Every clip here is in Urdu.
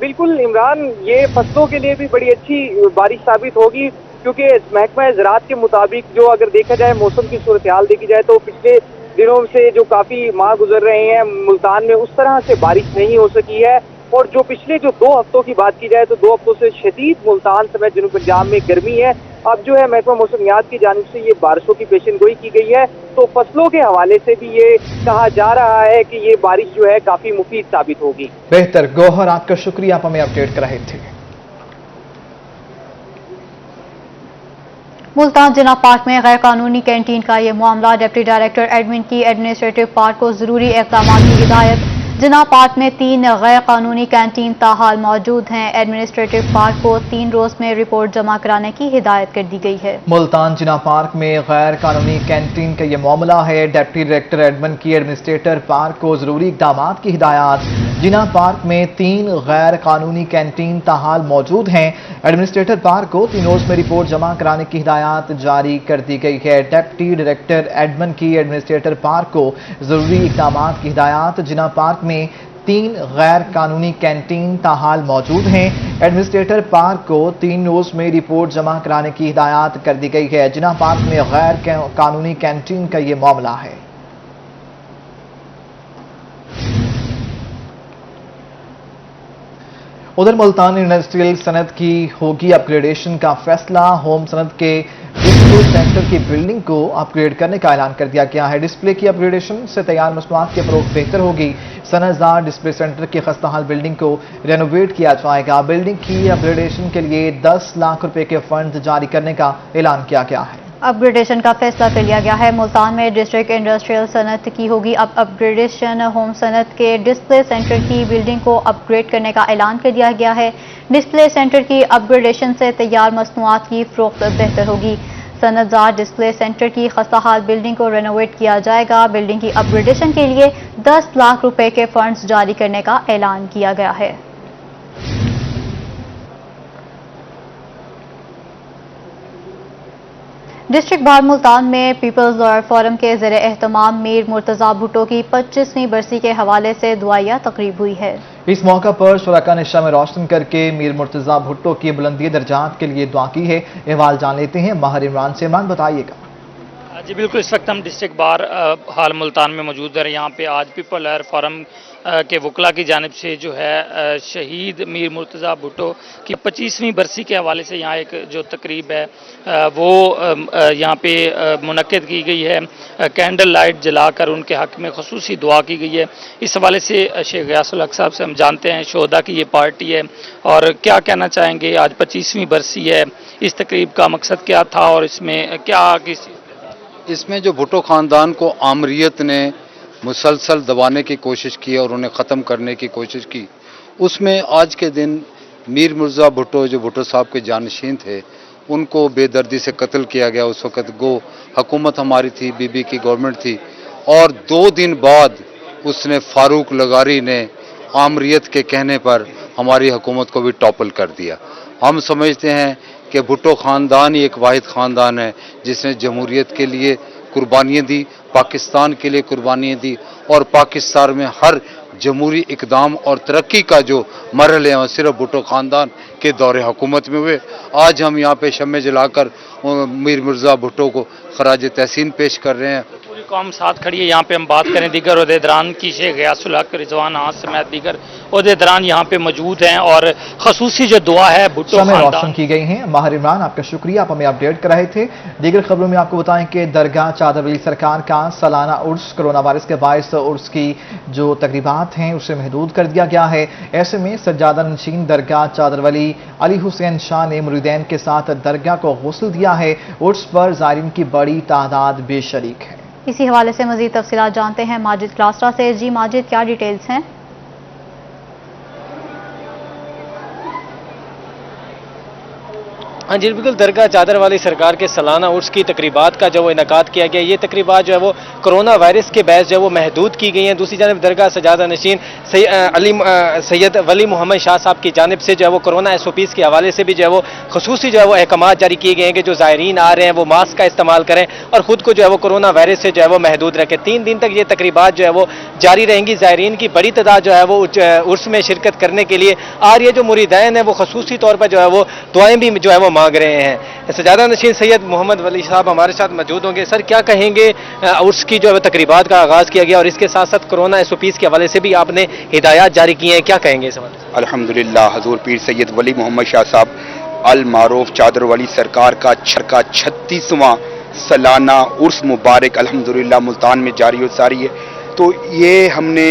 بالکل عمران، یہ فصلوں کے لیے بھی بڑی اچھی بارش ثابت ہوگی، کیونکہ محکمہ زراعت کے مطابق جو اگر دیکھا جائے موسم کی صورتحال دیکھی جائے تو پچھلے دنوں سے جو کافی ماہ گزر رہے ہیں ملتان میں اس طرح سے بارش نہیں ہو سکی ہے، اور جو پچھلے 2 ہفتوں کی بات کی جائے تو 2 ہفتوں سے شدید ملتان سمیت جنوب پنجاب میں گرمی ہے۔ اب جو ہے محکمہ موسمیات کی جانب سے یہ بارشوں کی پیشن گوئی کی گئی ہے، تو فصلوں کے حوالے سے بھی یہ کہا جا رہا ہے کہ یہ بارش جو ہے کافی مفید ثابت ہوگی۔ بہتر گوہر، آپ کا شکریہ، آپ ہمیں اپڈیٹ کر رہے تھے۔ ملتان جناح پارک میں غیر قانونی کینٹین کا یہ معاملہ، ڈپٹی ڈائریکٹر ایڈمن کی ایڈمنسٹریٹو پارک کو ضروری اقدامات کی ہدایت۔ جناح پارک میں 3 غیر قانونی کینٹین تاحال موجود ہیں، ایڈمنسٹریٹو پارک کو 3 روز میں رپورٹ جمع کرانے کی ہدایت کر دی گئی ہے۔ ملتان جناح پارک میں غیر قانونی کینٹین کا یہ معاملہ ہے، ڈپٹی ڈائریکٹر ایڈمن کی ایڈمنسٹریٹر پارک کو ضروری اقدامات کی ہدایات۔ جناح پارک میں 3 غیر قانونی کینٹین تاحال موجود ہیں، ایڈمنسٹریٹر پارک کو 3 روز میں رپورٹ جمع کرانے کی ہدایات جاری کر دی گئی ہے۔ ڈپٹی ڈائریکٹر ایڈمن کی ایڈمنسٹریٹر پارک کو ضروری اقدامات کی ہدایات۔ جناح پارک میں 3 غیر قانونی کینٹین تاحال موجود ہیں، ایڈمنسٹریٹر پارک کو 3 روز میں رپورٹ جمع کرانے کی ہدایات کر دی گئی ہے۔ جناح پارک میں غیر قانونی کینٹین کا یہ معاملہ ہے۔ ادھر ملتان انڈسٹریل صنعت کی ہوگی اپ گریڈیشن کا فیصلہ، ہوم صنعت کے ڈسپلے سینٹر کی بلڈنگ کو اپ گریڈ کرنے کا اعلان کر دیا گیا ہے۔ ڈسپلے کی اپ گریڈیشن سے تیار مصنوعات کے فروغ بہتر ہوگی۔ صنعت زار ڈسپلے سینٹر کی خستہ بلڈنگ کو رینوویٹ کیا جائے گا۔ بلڈنگ کی اپ گریڈیشن کے لیے 10 لاکھ روپے کے فنڈز جاری کرنے کا اعلان کیا گیا ہے۔ اپ گریڈیشن کا فیصلہ کر لیا گیا ہے۔ ملتان میں ڈسٹرکٹ انڈسٹریل صنعت کی ہوگی اپ گریڈیشن، ہوم صنعت کے ڈسپلے سینٹر کی بلڈنگ کو اپ گریڈ کرنے کا اعلان کر دیا گیا ہے۔ ڈسپلے سینٹر کی اپ گریڈیشن سے تیار مصنوعات کی فروخت بہتر ہوگی۔ صنعت زار ڈسپلے سینٹر کی خستہ بلڈنگ کو رینوویٹ کیا جائے گا۔ بلڈنگ کی اپ گریڈیشن کے لیے 10 لاکھ روپے کے فنڈز جاری کرنے کا اعلان کیا گیا ہے۔ ڈسٹرکٹ بار ملتان میں پیپلز لائر فورم کے زیر اہتمام میر مرتضیٰ بھٹو کی 25ویں برسی کے حوالے سے دعائیہ تقریب ہوئی ہے۔ اس موقع پر شرکاء نے شمع روشن کر کے میر مرتضیٰ بھٹو کی بلندی درجات کے لیے دعا کی ہے۔ احوال جان لیتے ہیں ماہر عمران سے۔ عمران بتائیے گا۔ جی بالکل، اس وقت ہم ڈسٹرکٹ بار حال ملتان میں موجود ہیں۔ یہاں پہ آج پیپل لائر فورم کے وکلاء کی جانب سے جو ہے شہید میر مرتضیٰ بھٹو کی 25ویں برسی کے حوالے سے یہاں ایک جو تقریب ہے وہ یہاں پہ منعقد کی گئی ہے۔ کینڈل لائٹ جلا کر ان کے حق میں خصوصی دعا کی گئی ہے۔ اس حوالے سے شیخ غیاث الحق صاحب سے ہم جانتے ہیں، شہداء کی یہ پارٹی ہے، اور کیا کہنا چاہیں گے؟ آج 25ویں برسی ہے، اس تقریب کا مقصد کیا تھا اور اس میں کیا اس میں جو بھٹو خاندان کو آمریت نے مسلسل دبانے کی کوشش کی اور انہیں ختم کرنے کی کوشش کی، اس میں آج کے دن میر مرتضیٰ بھٹو جو بھٹو صاحب کے جانشین تھے ان کو بے دردی سے قتل کیا گیا۔ اس وقت گو حکومت ہماری تھی، بی بی کی گورنمنٹ تھی، اور 2 دن بعد اس نے فاروق لغاری نے آمریت کے کہنے پر ہماری حکومت کو بھی ٹاپل کر دیا۔ ہم سمجھتے ہیں کہ بھٹو خاندان ہی ایک واحد خاندان ہے جس نے جمہوریت کے لیے قربانیاں دی، پاکستان کے لیے قربانیاں دی، اور پاکستان میں ہر جمہوری اقدام اور ترقی کا جو مرحلے ہیں وہ صرف بھٹو خاندان کے دور حکومت میں ہوئے۔ آج ہم یہاں پہ شمع جلا کر میر مرتضیٰ بھٹو کو خراج تحسین پیش کر رہے ہیں۔ پوری قوم ساتھ کھڑی ہے۔ یہاں پہ ہم بات کریں دیگر عہدیداران کی، شیخ غیاث الحق، رضوان آس سمیت دیگر عہدیداران یہاں پہ موجود ہیں، اور خصوصی جو دعا ہے بھٹو شمع روشن خاندان کی گئی ہیں۔ ماہر عمران آپ کا شکریہ، آپ ہمیں اپڈیٹ کر رہے تھے۔ دیگر خبروں میں آپ کو بتائیں کہ درگاہ چادر ولی سرکار کا سالانہ عرس کورونا وائرس کے باعث عرس کی جو تقریبات ہیں اسے محدود کر دیا گیا ہے۔ ایسے میں سجادہ نشین درگاہ چادر ولی علی حسین شاہ نے مریدین کے ساتھ درگاہ کو غسل دیا ہے۔ عرس پر زائرین کی بڑی تعداد بے شریک ہے۔ اسی حوالے سے مزید تفصیلات جانتے ہیں ماجد کلاسرا سے۔ جی ماجد، کیا ڈیٹیلز ہیں؟ ہاں جی بالکل، درگاہ چادر والی سرکار کے سالانہ عرس کی تقریبات کا جو وہ انعقاد کیا گیا، یہ تقریبات جو ہے وہ کرونا وائرس کے باعث جو ہے وہ محدود کی گئی ہیں۔ دوسری جانب درگاہ سجادہ نشین سید ولی محمد شاہ صاحب کی جانب سے جو ہے وہ کرونا SOPs کے حوالے سے بھی جو ہے وہ خصوصی جو ہے وہ احکامات جاری کیے گئے ہیں کہ جو زائرین آ رہے ہیں وہ ماسک کا استعمال کریں اور خود کو جو ہے وہ کرونا وائرس سے جو ہے وہ محدود رکھیں۔ 3 دن تک یہ تقریبات جو ہے وہ جاری رہیں گی۔ زائرین کی بڑی تعداد جو ہے وہ عرس میں شرکت کرنے کے لیے آ رہی ہے۔ جو مریدین ہیں وہ خصوصی طور پر جو ہے وہ دعائیں بھی جو ہے وہ مانگ رہے ہیں۔ سجادہ نشین سید محمد ولی صاحب ہمارے ساتھ موجود ہوں گے۔ سر کیا کہیں گے، عرس کی جو ہے تقریبات کا آغاز کیا گیا اور اس کے ساتھ ساتھ کرونا SOPs کے حوالے سے بھی آپ نے ہدایات جاری کی ہیں، کیا کہیں گے اس حوالے سے؟ الحمدللہ حضور پیر سید ولی محمد شاہ صاحب المعروف چادر والی سرکار کا 36واں سالانہ عرس مبارک الحمدللہ ملتان میں جاری و ساری ہے۔ تو یہ ہم نے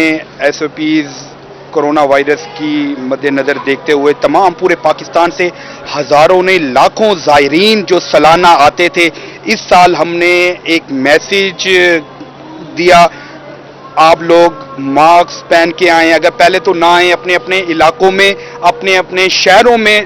SOPs کرونا وائرس کی مد نظر دیکھتے ہوئے تمام پورے پاکستان سے ہزاروں نے لاکھوں زائرین جو سالانہ آتے تھے، اس سال ہم نے ایک میسیج دیا، آپ لوگ ماسک پہن کے آئیں، اگر پہلے تو نہ آئیں، اپنے اپنے علاقوں میں اپنے اپنے شہروں میں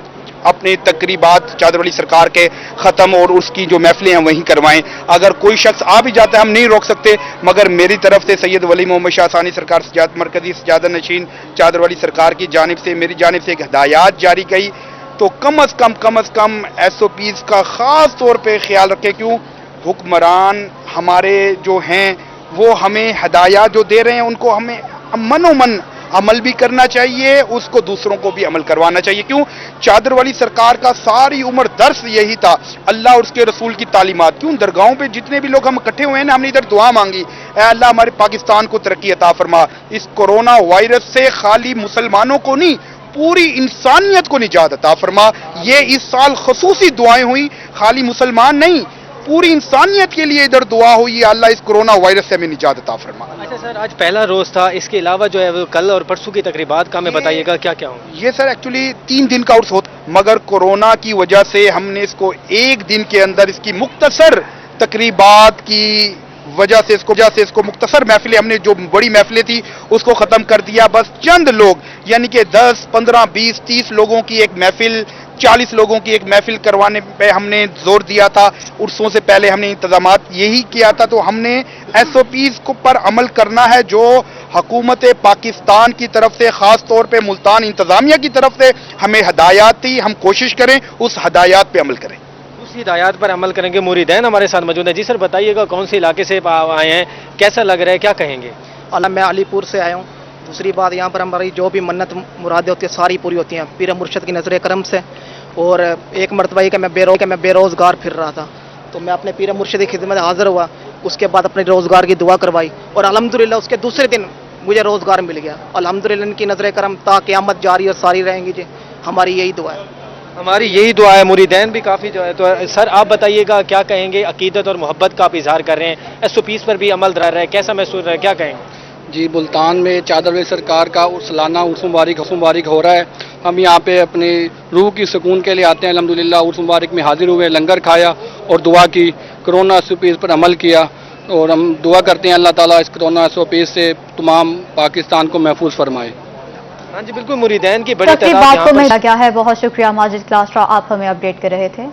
اپنے تقریبات چادر والی سرکار کے ختم اور اس کی جو محفلیں ہیں وہیں کروائیں۔ اگر کوئی شخص آ بھی جاتا ہے ہم نہیں روک سکتے، مگر میری طرف سے سید ولی محمد شاہ ثانی سرکار مرکزی سجادہ نشین چادر والی سرکار کی جانب سے میری جانب سے ایک ہدایات جاری کی، تو کم از کم SOPs کا خاص طور پہ خیال رکھیں، کیوں حکمران ہمارے جو ہیں وہ ہمیں ہدایات جو دے رہے ہیں ان کو ہمیں من و من عمل بھی کرنا چاہیے، اس کو دوسروں کو بھی عمل کروانا چاہیے۔ کیوں چادر والی سرکار کا ساری عمر درس یہی تھا، اللہ اور اس کے رسول کی تعلیمات۔ کیوں درگاہوں پہ جتنے بھی لوگ ہم اکٹھے ہوئے ہیں نا، ہم نے ادھر دعا مانگی، اے اللہ ہمارے پاکستان کو ترقی عطا فرما، اس کورونا وائرس سے خالی مسلمانوں کو نہیں پوری انسانیت کو نجات عطا فرما۔ یہ اس سال خصوصی دعائیں ہوئی، خالی مسلمان نہیں پوری انسانیت کے لیے ادھر دعا ہوئی، یا اللہ اس کرونا وائرس سے ہمیں نجات عطا فرما۔ اچھا سر، آج پہلا روز تھا، اس کے علاوہ جو ہے وہ کل اور پرسوں کی تقریبات کا ہمیں بتائیے گا کیا کیا ہوں؟ یہ سر ایکچولی 3 دن کا عرس ہوتا، مگر کورونا کی وجہ سے ہم نے اس کو 1 دن کے اندر اس کی مختصر تقریبات کی وجہ سے اس کو مختصر محفلیں، ہم نے جو بڑی محفلیں تھی اس کو ختم کر دیا۔ بس چند لوگ یعنی کہ 10 15 20 30 لوگوں کی ایک محفل، 40 لوگوں کی ایک محفل کروانے پہ ہم نے زور دیا تھا۔ عرسوں سے پہلے ہم نے انتظامات یہی کیا تھا، تو ہم نے SOPs کو پر عمل کرنا ہے جو حکومت پاکستان کی طرف سے، خاص طور پہ ملتان انتظامیہ کی طرف سے ہمیں ہدایات تھی، ہم کوشش کریں اس ہدایات پہ عمل کریں۔ اسی ہدایات پر عمل کریں گے۔ مریدین ہمارے ساتھ موجود ہیں۔ جی سر بتائیے گا کون سے علاقے سے آئے ہیں، کیسا لگ رہا ہے، کیا کہیں گے؟ میں علی پور سے آیا ہوں۔ دوسری بات یہاں پر ہماری جو بھی منت مرادیں ہوتی ہیں ساری پوری ہوتی ہیں پیر مرشد کی نظر کرم سے۔ اور ایک مرتبہ یہ کہ میں بے روزگار پھر رہا تھا، تو میں اپنے پیر مرشد کی خدمت حاضر ہوا، اس کے بعد اپنے روزگار کی دعا کروائی اور الحمدللہ اس کے دوسرے دن مجھے روزگار مل گیا۔ الحمدللہ ان کی نظر کرم تا قیامت جاری اور ساری رہیں گی۔ جی ہماری یہی دعا ہے۔ ہماری یہی دعا ہے۔ مریدین بھی کافی جو ہے، تو سر آپ بتائیے گا کیا کہیں گے، عقیدت اور محبت کا آپ اظہار کر رہے ہیں، SOPs پر بھی عمل رہا ہے، کیسا محسوس رہا ہے، کیا کہیں گے؟ جی ملتان میں چادر والی سرکار کا سالانہ عرس مبارک ہو رہا ہے۔ ہم یہاں پہ اپنی روح کی سکون کے لیے آتے ہیں۔ الحمدللہ عرس مبارک میں حاضر ہوئے، لنگر کھایا اور دعا کی، کرونا SOPs پر عمل کیا، اور ہم دعا کرتے ہیں اللہ تعالیٰ اس کرونا SOPs سے تمام پاکستان کو محفوظ فرمائے۔ ہاں جی بالکل، مریدین کی بڑی تعداد بات یہاں کو پر ملا گیا ہے۔ بہت شکریہ ماجد کلاسٹرا، آپ ہمیں اپڈیٹ کر رہے تھے۔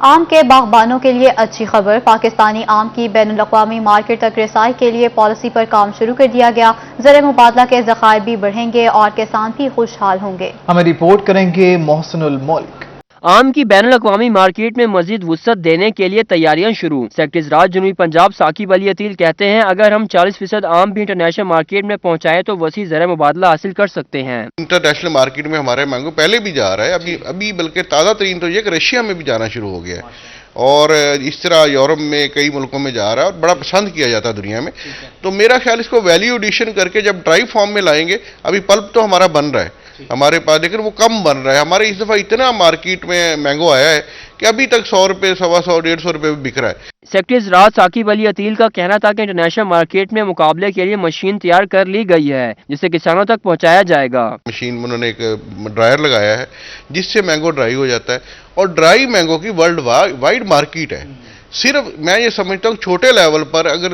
آم کے باغبانوں کے لیے اچھی خبر، پاکستانی آم کی بین الاقوامی مارکیٹ تک رسائی کے لیے پالیسی پر کام شروع کر دیا گیا۔ زر مبادلہ کے ذخائر بھی بڑھیں گے اور کسان بھی خوشحال ہوں گے۔ ہمیں رپورٹ کریں گے محسن الملک۔ آم کی بین الاقوامی مارکیٹ میں مزید وسعت دینے کے لیے تیاریاں شروع۔ سیکرٹری راج جنوبی پنجاب ثاقب علی عطیل کہتے ہیں اگر ہم 40% آم بھی انٹرنیشنل مارکیٹ میں پہنچائے تو وسیع زر مبادلہ حاصل کر سکتے ہیں۔ انٹرنیشنل مارکیٹ میں ہمارے مینگو پہلے بھی جا رہا ہے، ابھی بلکہ تازہ ترین تو یہ کہ رشیا میں بھی جانا شروع ہو گیا ہے، اور اس طرح یورپ میں کئی ملکوں میں جا رہا ہے اور بڑا پسند کیا جاتا ہے دنیا میں۔ تو میرا خیال اس کو ویلیو ایڈیشن کر کے جب ڈرائی فارم میں لائیں گے، ابھی پلپ تو ہمارا بن رہا ہے ہمارے پاس، لیکن وہ کم بن رہا ہے۔ ہمارے اس دفعہ اتنا مارکیٹ میں مینگو آیا ہے کہ ابھی تک 100 روپے 125 150 روپے بک رہا ہے۔ سیکرٹری راج ثاقب علی عطیل کا کہنا تھا کہ انٹرنیشنل مارکیٹ میں مقابلے کے لیے مشین تیار کر لی گئی ہے جسے کسانوں تک پہنچایا جائے گا۔ مشین انہوں نے ایک ڈرائر لگایا ہے جس سے مینگو ڈرائی ہو جاتا ہے، اور ڈرائی مینگو کی ورلڈ وائڈ مارکیٹ ہے۔ صرف میں یہ سمجھتا ہوں چھوٹے لیول پر اگر